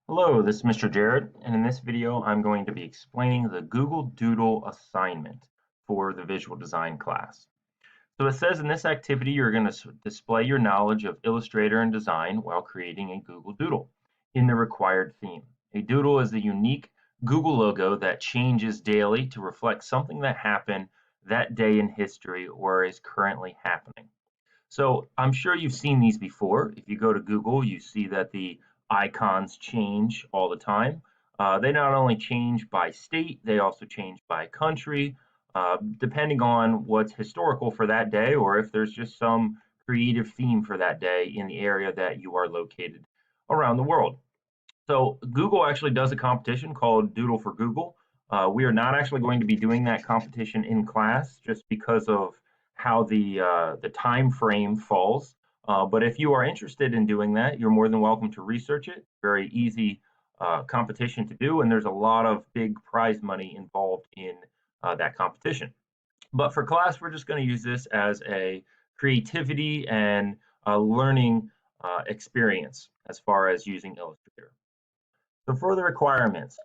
Hello, this is Mr. Jared, and in this video I'm going to be explaining the Google Doodle assignment for the visual design class. So it says in this activity you're going to display your knowledge of Illustrator and design while creating a Google Doodle in the required theme. A doodle is the unique Google logo that changes daily to reflect something that happened that day in history or is currently happening. So I'm sure you've seen these before. If you go to Google, you see that the icons change all the time. They not only change by state, they also change by country, depending on what's historical for that day or if there's just some creative theme for that day in the area that you are located around the world. So Google actually does a competition called Doodle for Google. We are not actually going to be doing that competition in class just because of how the time frame falls. But if you are interested in doing that, you're more than welcome to research it. Very easy competition to do, and there's a lot of big prize money involved in that competition. But for class, we're just going to use this as a creativity and learning experience as far as using Illustrator. So for the requirements,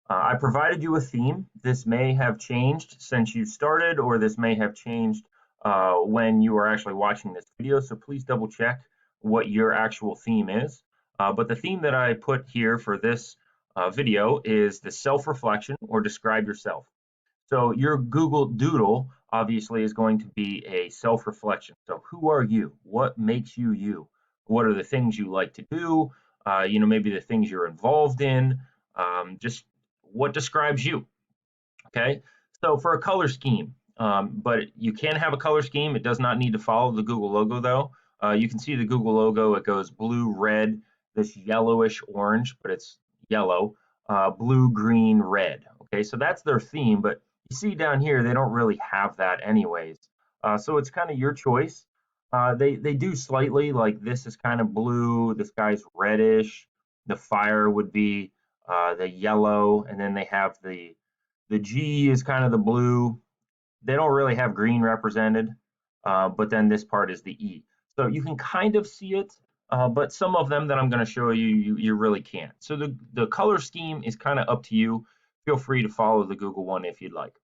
I provided you a theme. This may have changed since you started, or this may have changed when you are actually watching this video. So please double check what your actual theme is. But the theme that I put here for this video is the self-reflection or describe yourself. So your Google Doodle obviously is going to be a self-reflection. So who are you? What makes you you? What are the things you like to do? Maybe the things you're involved in. Just what describes you. Okay. So for a color scheme, but you can have a color scheme. It does not need to follow the Google logo though. You can see the Google logo. It goes blue, red, this yellowish orange, but it's yellow, blue, green, red. Okay, so that's their theme. But you see down here, they don't really have that anyways. So it's kind of your choice. They do slightly like this is kind of blue. This guy's reddish. The fire would be the yellow, and then they have the G is kind of the blue. They don't really have green represented, but then this part is the E. So you can kind of see it, but some of them that I'm going to show you, you really can't. So the color scheme is kind of up to you. Feel free to follow the Google one if you'd like.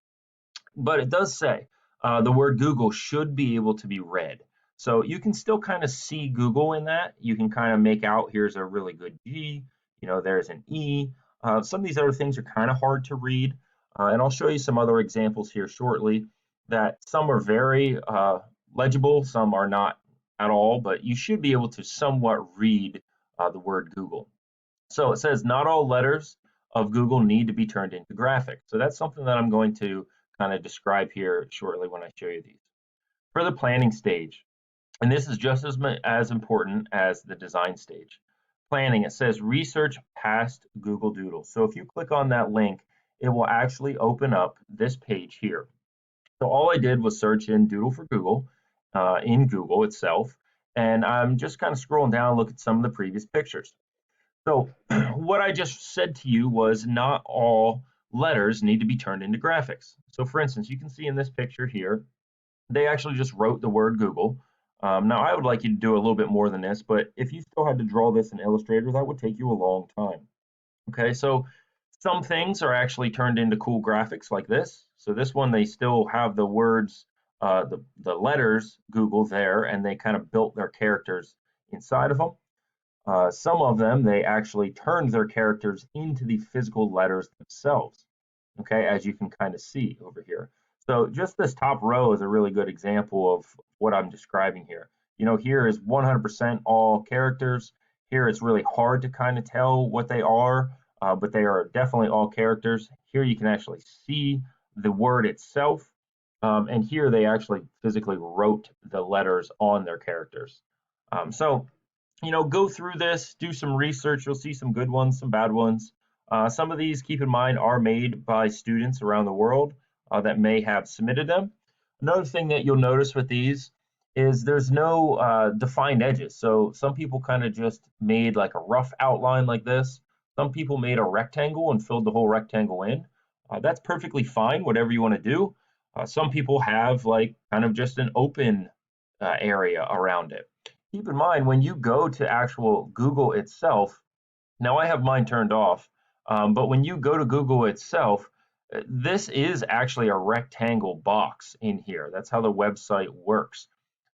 But it does say the word Google should be able to be read. So you can still kind of see Google in that. You can kind of make out here's a really good G, there's an E. Some of these other things are kind of hard to read. And I'll show you some other examples here shortly that some are very legible, some are not at all, but you should be able to somewhat read the word Google. So it says not all letters of Google need to be turned into graphics. So that's something that I'm going to kind of describe here shortly when I show you these. For the planning stage, and this is just as important as the design stage. Planning, it says research past Google Doodle. So if you click on that link, it will actually open up this page here. So all I did was search in Doodle for Google in Google itself, and I'm just kind of scrolling down, look at some of the previous pictures. So what I just said to you was not all letters need to be turned into graphics. So for instance, you can see in this picture here, they actually just wrote the word Google. Now I would like you to do a little bit more than this, but if you still had to draw this in Illustrator, that would take you a long time. Okay, so some things are actually turned into cool graphics like this. So this one, they still have the words, the letters Google there, and they kind of built their characters inside of them. Some of them, they actually turned their characters into the physical letters themselves, okay, as you can kind of see over here. So just this top row is a really good example of what I'm describing here. Here is 100% all characters. Here it's really hard to kind of tell what they are, but they are definitely all characters. Here you can actually see the word itself, and here they actually physically wrote the letters on their characters. So go through this, do some research. You'll see some good ones, some bad ones. Some of these, keep in mind, are made by students around the world that may have submitted them. Another thing that you'll notice with these is there's no defined edges. So some people kind of just made like a rough outline like this. Some people made a rectangle and filled the whole rectangle in. That's perfectly fine, whatever you want to do. Some people have like kind of just an open area around it. Keep in mind when you go to actual Google itself, Now I have mine turned off, but when you go to Google itself, this is actually a rectangle box in here. That's how the website works.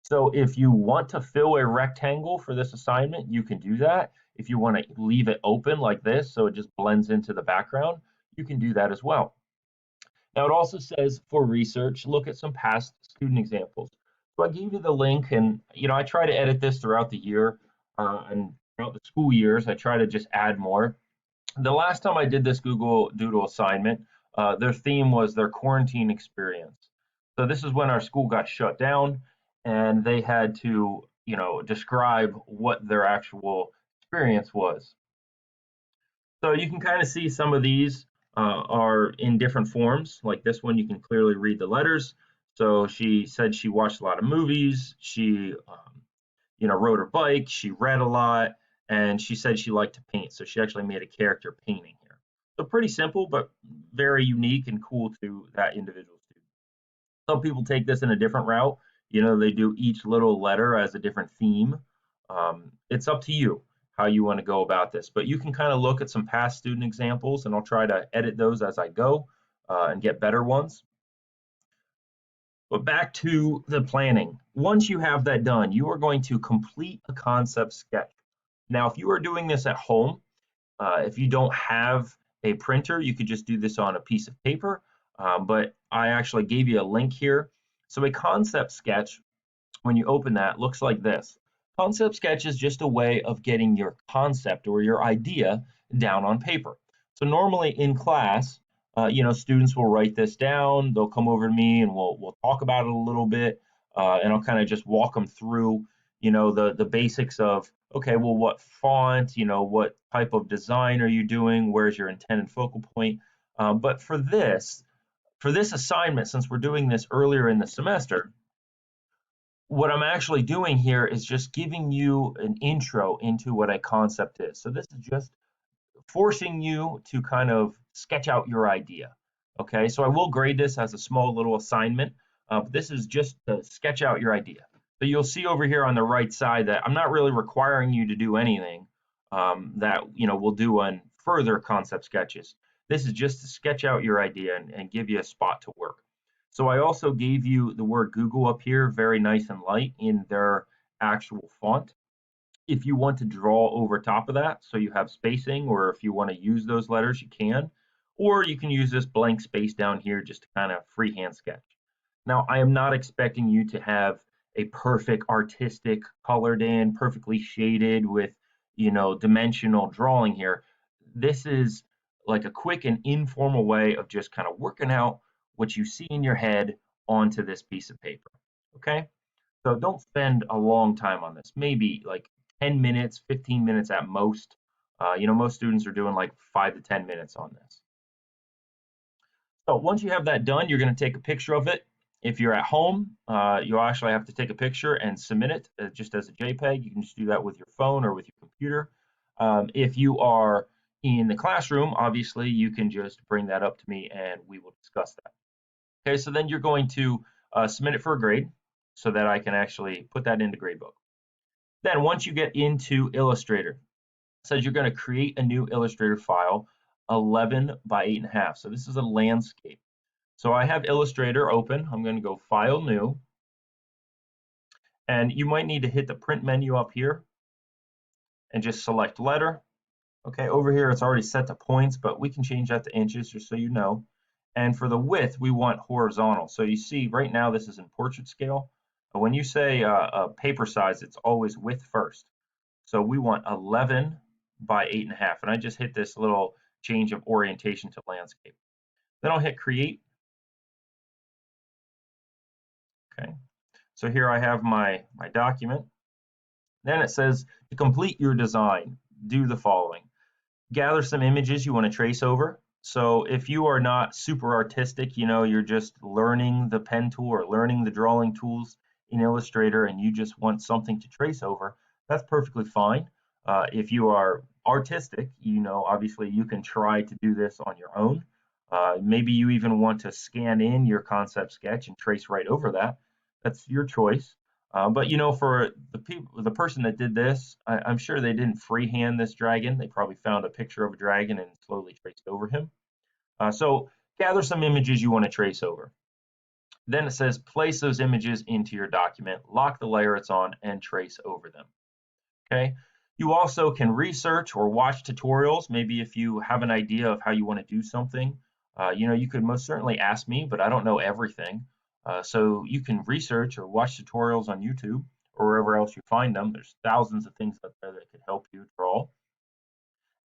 So if you want to fill a rectangle for this assignment, you can do that. If you want to leave it open like this, so it just blends into the background, you can do that as well. Now it also says for research, look at some past student examples. So I gave you the link, and I try to edit this throughout the year and throughout the school years. I try to just add more. The last time I did this Google Doodle assignment, their theme was their quarantine experience. So this is when our school got shut down, and they had to, describe what their actual experience was. So you can kind of see some of these are in different forms. Like this one, you can clearly read the letters. So she said she watched a lot of movies. She, rode her bike. She read a lot, and she said she liked to paint. So she actually made a character painting here. So pretty simple, but very unique and cool to that individual student. Some people take this in a different route. They do each little letter as a different theme. It's up to you how you want to go about this, but you can kind of look at some past student examples, and I'll try to edit those as I go and get better ones. But back to the planning. Once you have that done, you are going to complete a concept sketch. Now, if you are doing this at home, if you don't have a printer, you could just do this on a piece of paper, but I actually gave you a link here. So a concept sketch, when you open that, looks like this. Concept sketch is just a way of getting your concept or your idea down on paper. So normally in class, students will write this down. They'll come over to me and we'll talk about it a little bit, and I'll kind of just walk them through, the basics of okay, well, what font, what type of design are you doing? Where's your intended focal point? But for this assignment, since we're doing this earlier in the semester, what I'm actually doing here is just giving you an intro into what a concept is. So this is just forcing you to kind of sketch out your idea. Okay, so I will grade this as a small little assignment. But this is just to sketch out your idea. So you'll see over here on the right side that I'm not really requiring you to do anything that we'll do on further concept sketches. This is just to sketch out your idea and give you a spot to work. So I also gave you the word Google up here, very nice and light in their actual font. If you want to draw over top of that, so you have spacing, or if you want to use those letters, you can. Or you can use this blank space down here just to kind of freehand sketch. Now, I am not expecting you to have a perfect artistic, colored in, perfectly shaded with, dimensional drawing here. This is like a quick and informal way of just kind of working out what you see in your head onto this piece of paper. Okay? So don't spend a long time on this. Maybe like 10 minutes, 15 minutes at most. Most students are doing like 5 to 10 minutes on this. So once you have that done, you're going to take a picture of it. If you're at home, you'll actually have to take a picture and submit it just as a JPEG. You can just do that with your phone or with your computer. If you are in the classroom, obviously you can just bring that up to me and we will discuss that. Okay, so then you're going to submit it for a grade so that I can actually put that into gradebook. Then once you get into Illustrator, it says you're going to create a new Illustrator file 11 by 8.5. So this is a landscape. So I have Illustrator open. I'm going to go File, New. And you might need to hit the print menu up here and just select letter. Okay, over here it's already set to points, but we can change that to inches just so you know. And for the width, we want horizontal. So you see right now this is in portrait scale. But when you say paper size, it's always width first. So we want 11 by 8.5. And I just hit this little change of orientation to landscape. Then I'll hit create. Okay, so here I have my document. Then it says to complete your design, do the following. Gather some images you want to trace over. So if you are not super artistic, you're just learning the pen tool or learning the drawing tools in Illustrator and you just want something to trace over, that's perfectly fine. If you are artistic, obviously you can try to do this on your own. Maybe you even want to scan in your concept sketch and trace right over that. That's your choice. But you know, for the person that did this, I'm sure they didn't freehand this dragon. They probably found a picture of a dragon and slowly traced over him. So gather some images you want to trace over. Then it says place those images into your document, lock the layer it's on, and trace over them. Okay. You also can research or watch tutorials. Maybe if you have an idea of how you want to do something, you know, you could most certainly ask me, but I don't know everything. So you can research or watch tutorials on YouTube or wherever else you find them. There's thousands of things out there that could help you draw.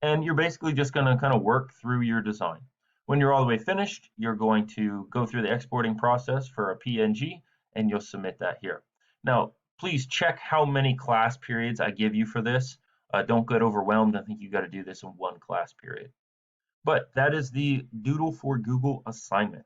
And you're basically just going to kind of work through your design. When you're all the way finished, you're going to go through the exporting process for a PNG and you'll submit that here. Now, please check how many class periods I give you for this. Don't get overwhelmed and think you got to do this in one class period. But that is the Doodle for Google assignment.